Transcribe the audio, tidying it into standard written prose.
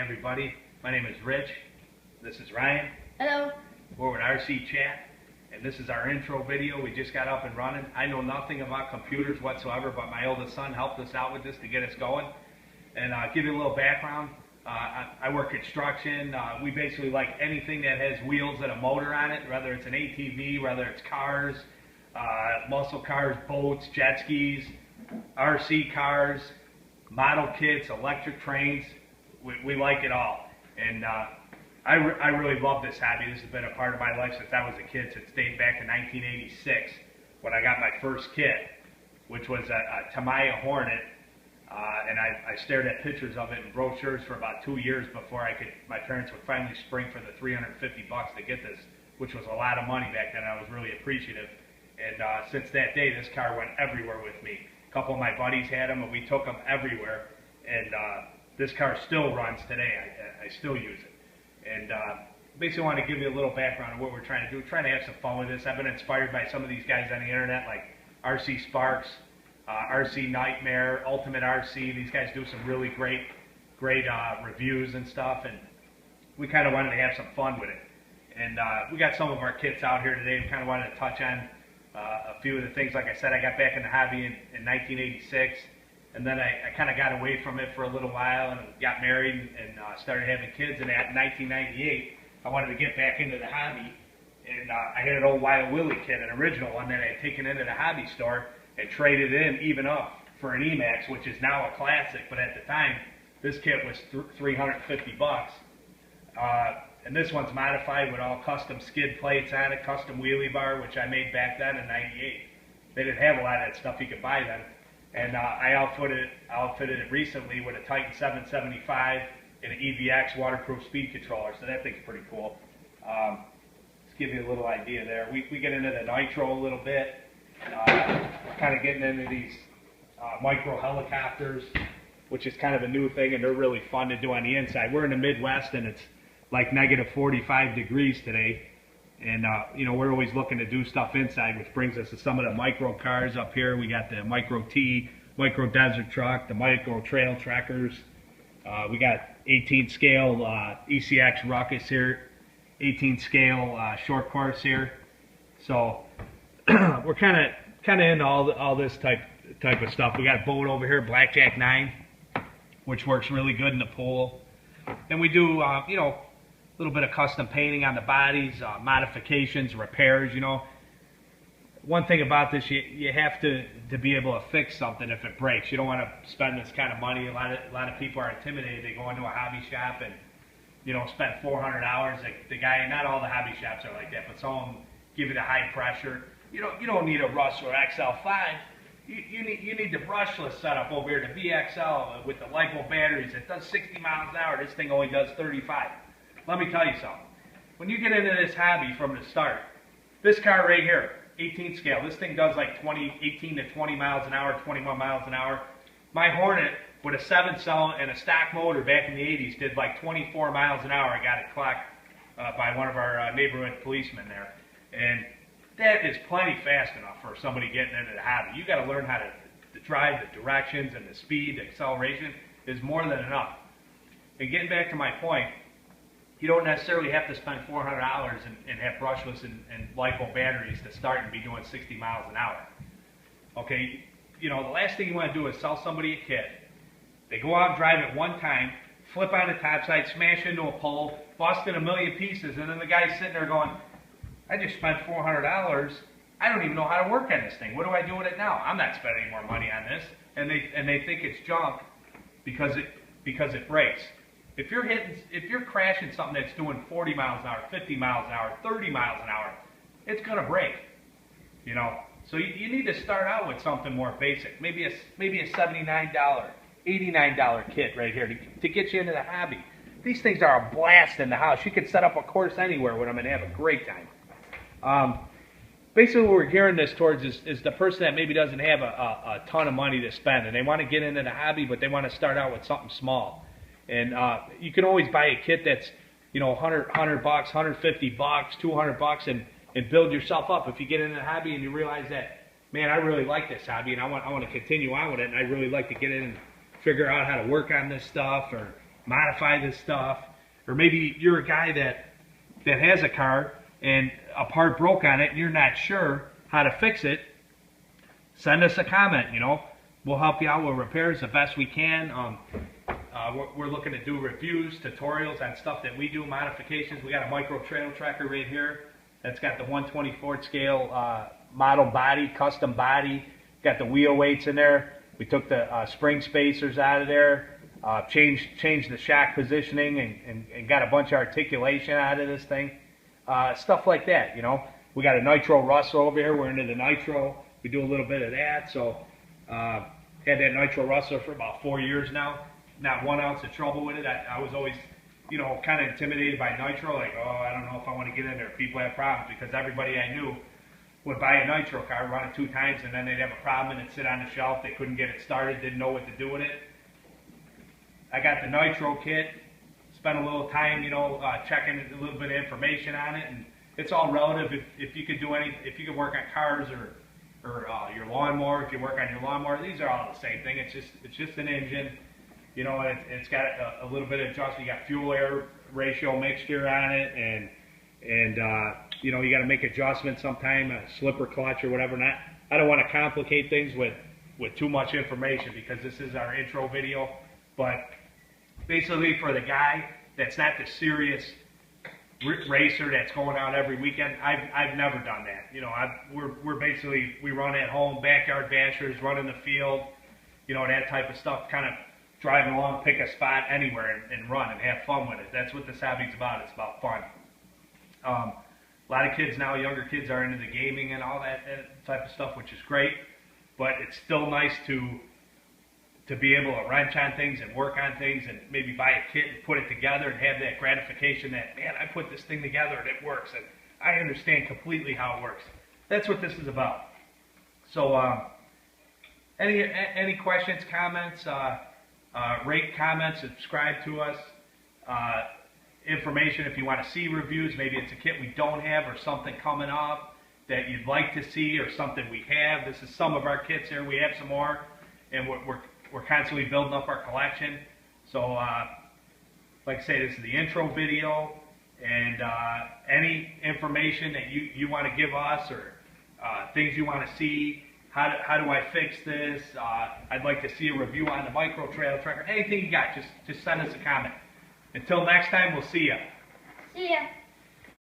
everybody. My name is Rich. This is Ryan. Hello. We're with RC Chat, and this is our intro video. We just got up and running. I know nothing about computers whatsoever, but my oldest son helped us out with this to get us going. And give you a little background. I work construction. We basically like anything that has wheels and a motor on it, whether it's an ATV, whether it's cars, muscle cars, boats, jet skis, RC cars, model kits, electric trains. We like it all. And I really love this hobby. This has been a part of my life since I was a kid, since dating back to 1986 when I got my first kit, which was a Tamiya Hornet. And I stared at pictures of it in brochures for about 2 years before my parents would finally spring for the $350 to get this, which was a lot of money back then. I was really appreciative. And since that day, this car went everywhere with me. A couple of my buddies had them, and we took them everywhere. And this car still runs today. I still use it. And basically want to give you a little background of what we're trying to do. We're trying to have some fun with this. I've been inspired by some of these guys on the internet, like RC Sparks, RC Nightmare, Ultimate RC. These guys do some really great reviews and stuff, and we kind of wanted to have some fun with it. And we got some of our kits out here today. We kind of wanted to touch on a few of the things. Like I said, I got back in the hobby in 1986, and then I kind of got away from it for a little while and got married and started having kids. And in 1998, I wanted to get back into the hobby, and I had an old Wild Willie kit, an original one that I had taken into the hobby store and traded in even up for an Emax, which is now a classic, but at the time, this kit was $350. And this one's modified with all custom skid plates on it, custom wheelie bar, which I made back then in '98. They didn't have a lot of that stuff you could buy then. And I outfitted it recently with a Titan 775 and an EVX waterproof speed controller, so that thing's pretty cool. Just give you a little idea there. We get into the nitro a little bit. We're kind of getting into these micro helicopters, which is kind of a new thing, and they're really fun to do on the inside. We're in the Midwest, and it's like negative 45 degrees today, and you know, we're always looking to do stuff inside, which brings us to some of the micro cars up here. We got the Micro T, Micro Desert Truck, the Micro Trail Trekkers. We got 18 scale ECX Ruckus here, 18 scale short course here. So we're kind of into all this type of stuff. We got a boat over here, Blackjack 9, which works really good in the pool. And we do you know, a little bit of custom painting on the bodies, modifications, repairs. You know, one thing about this, you have to be able to fix something if it breaks. You don't want to spend this kind of money. A lot of people are intimidated. They go into a hobby shop and, you know, spend $400. The guy, not all the hobby shops are like that, but some of them give you the high pressure. You don't need a Rustler XL5. You need the brushless setup over here, the VXL with the LiPo batteries. It does 60 miles an hour. This thing only does 35. Let me tell you something. When you get into this hobby from the start, this car right here, 18 scale, this thing does like 18 to 20 miles an hour, 21 miles an hour. My Hornet with a 7-cylinder and a stock motor back in the 80s did like 24 miles an hour. I got it clocked by one of our neighborhood policemen there. And that is plenty fast enough for somebody getting into the hobby. You got to learn how to drive, the directions and the speed, the acceleration is more than enough. And getting back to my point, you don't necessarily have to spend $400 and have brushless and LiPo batteries to start and be doing 60 miles an hour. Okay, you know, the last thing you want to do is sell somebody a kit. They go out and drive it one time, flip on the top side, smash into a pole, bust in a million pieces, and then the guy's sitting there going, I just spent $400. I don't even know how to work on this thing. What do I do with it now? I'm not spending any more money on this. And they think it's junk because it breaks. If you're crashing something that's doing 40 miles an hour, 50 miles an hour, 30 miles an hour, it's gonna break. You know, so you need to start out with something more basic. Maybe a $79, $89 kit right here to get you into the hobby. These things are a blast in the house. You can set up a course anywhere with them and have a great time. Basically what we're gearing this towards is the person that maybe doesn't have a ton of money to spend, and they want to get into the hobby, but they want to start out with something small. And you can always buy a kit that's, you know, $100, $150, $200, and build yourself up. If you get into the hobby and you realize that, man, I really like this hobby and I want to continue on with it, and I really like to get in and figure out how to work on this stuff, or modify this stuff, or maybe you're a guy that has a car and a part broke on it and you're not sure how to fix it, send us a comment, you know. We'll help you out with repairs the best we can. We're looking to do reviews, tutorials on stuff that we do, modifications. We got a micro trail tracker right here that's got the 1/24 scale model body, custom body. Got the wheel weights in there. We took the spring spacers out of there, changed the shock positioning, and got a bunch of articulation out of this thing. Stuff like that, you know. We got a nitro rustler over here. We're into the nitro. We do a little bit of that. So had that nitro rustler for about 4 years now. Not 1 ounce of trouble with it. I was always, you know, kind of intimidated by nitro. Like, oh, I don't know if I want to get in there. People have problems because everybody I knew would buy a nitro car, run it 2 times, and then they'd have a problem and it'd sit on the shelf. They couldn't get it started, didn't know what to do with it. I got the nitro kit, spent a little time, you know, checking a little bit of information on it, and it's all relative. If you could do if you could work on cars or your lawnmower, if you work on your lawnmower, these are all the same thing. It's just an engine, you know, and it's got a little bit of adjustment. You got fuel air ratio mixture on it, and you know, you got to make adjustments sometime, a slipper clutch or whatever. I don't want to complicate things with too much information because this is our intro video. But basically, for the guy that's not the serious racer that's going out every weekend, I've never done that. You know, we're basically, we run at home, backyard bashers, run in the field, you know, that type of stuff. Kind of driving along, pick a spot anywhere and run and have fun with it. That's what this hobby's about. It's about fun. A lot of kids now, younger kids, are into the gaming and all that type of stuff, which is great. But it's still nice to be able to wrench on things and work on things and maybe buy a kit and put it together and have that gratification that, man, I put this thing together and it works and I understand completely how it works. That's what this is about. So any questions, comments, rate, comment, subscribe to us. Information if you want to see reviews, maybe it's a kit we don't have or something coming up that you'd like to see or something we have. This is some of our kits here. We have some more, and we're constantly building up our collection. So like I say, this is the intro video, and any information that you want to give us or things you want to see, how do I fix this, I'd like to see a review on the micro trail tracker, anything you got, just send us a comment. Until next time, we'll see ya. See ya.